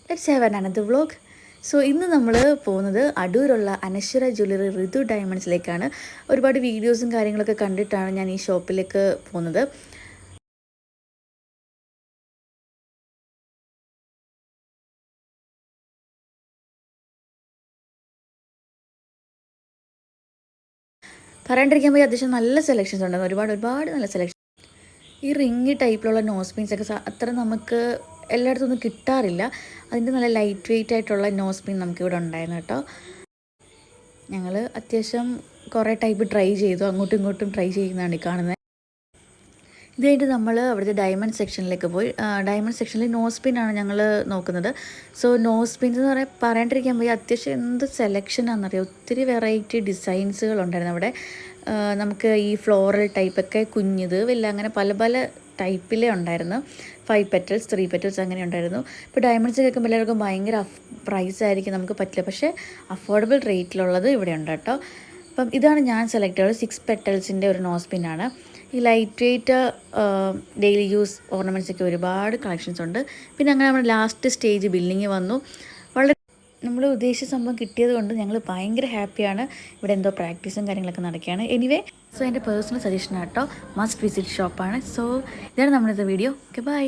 Let's have an another vlog. So ഇന്ന് നമ്മൾ പോകുന്നത് അടൂരുള്ള അനശ്വര ജ്വല്ലറി ഋതു ഡയമണ്ട്സിലേക്കാണ്. ഒരുപാട് വീഡിയോസും കാര്യങ്ങളൊക്കെ കണ്ടിട്ടാണ് ഞാൻ ഈ ഷോപ്പിലേക്ക് പോകുന്നത്. പറയാണ്ടിരിക്കാൻ പോയി അത്യാവശ്യം നല്ല സെലക്ഷൻസ് ഉണ്ട്, ഒരുപാട് നല്ല സെലക്ഷൻ. ഈ റിങ് ടൈപ്പിലുള്ള നോസ് പിൻസ് ഒക്കെ അത്ര നമുക്ക് എല്ലായിടത്തൊന്നും കിട്ടാറില്ല. അതിൻ്റെ നല്ല ലൈറ്റ് വെയിറ്റ് ആയിട്ടുള്ള നോസ് പിൻ നമുക്കിവിടെ ഉണ്ടായിരുന്നു കേട്ടോ. ഞങ്ങൾ അത്യാവശ്യം കുറേ ടൈപ്പ് ട്രൈ ചെയ്തു, അങ്ങോട്ടും ഇങ്ങോട്ടും ട്രൈ ചെയ്യുന്നതാണ് ഈ കാണുന്നത്. ഇത് കഴിഞ്ഞിട്ട് നമ്മൾ അവിടുത്തെ ഡയമണ്ട് സെക്ഷനിലേക്ക് പോയി. ഡയമണ്ട് സെക്ഷനിൽ നോസ് പിന്നാണ് ഞങ്ങൾ നോക്കുന്നത്. സോ നോസ് പിൻസ് എന്ന് പറയാണ്ടിരിക്കാൻ പോയി അത്യാവശ്യം എന്ത് സെലക്ഷനാണെന്നറിയാം. ഒത്തിരി വെറൈറ്റി ഡിസൈൻസുകൾ ഉണ്ടായിരുന്നു അവിടെ. നമുക്ക് ഈ ഫ്ലോറൽ ടൈപ്പൊക്കെ കുഞ്ഞിത് വലിയ അങ്ങനെ പല പല ടൈപ്പിലേ ഉണ്ടായിരുന്നു. 5 പെറ്റൽസ് 3 പെറ്റൽസ് അങ്ങനെ ഉണ്ടായിരുന്നു. ഇപ്പോൾ ഡയമണ്ട്സ് കേൾക്കുമ്പോൾ എല്ലാവർക്കും ഭയങ്കര പ്രൈസ് ആയിരിക്കും, നമുക്ക് പറ്റില്ല. പക്ഷേ അഫോർഡബിൾ റേറ്റിലുള്ളത് ഇവിടെ ഉണ്ട് കേട്ടോ. അപ്പം ഇതാണ് ഞാൻ സെലക്ട് ചെയ്തത്. 6 പെറ്റൽസിൻ്റെ ഒരു നോസ് പിന്നാണ്. ഈ ലൈറ്റ് വെയ്റ്റ് ഡെയിലി യൂസ് ഓർണമെൻറ്റ്സൊക്കെ ഒരുപാട് കളക്ഷൻസ് ഉണ്ട്. പിന്നെ അങ്ങനെ നമ്മുടെ ലാസ്റ്റ് സ്റ്റേജ് ബില്ലിങ് വന്നു. വളരെ നമ്മൾ ഉദ്ദേശിച്ച സംഭവം കിട്ടിയത് കൊണ്ട് ഞങ്ങൾ ഭയങ്കര ഹാപ്പിയാണ്. ഇവിടെ എന്തോ പ്രാക്ടീസും കാര്യങ്ങളൊക്കെ നടക്കുകയാണ്. എനിവേ, സോ എൻ്റെ പേഴ്സണൽ സജഷൻ ആട്ടോ, മസ്റ്റ് വിസിറ്റ് ഷോപ്പാണ്. സോ ഇതാണ് നമ്മുടെ വീഡിയോ. Okay, by.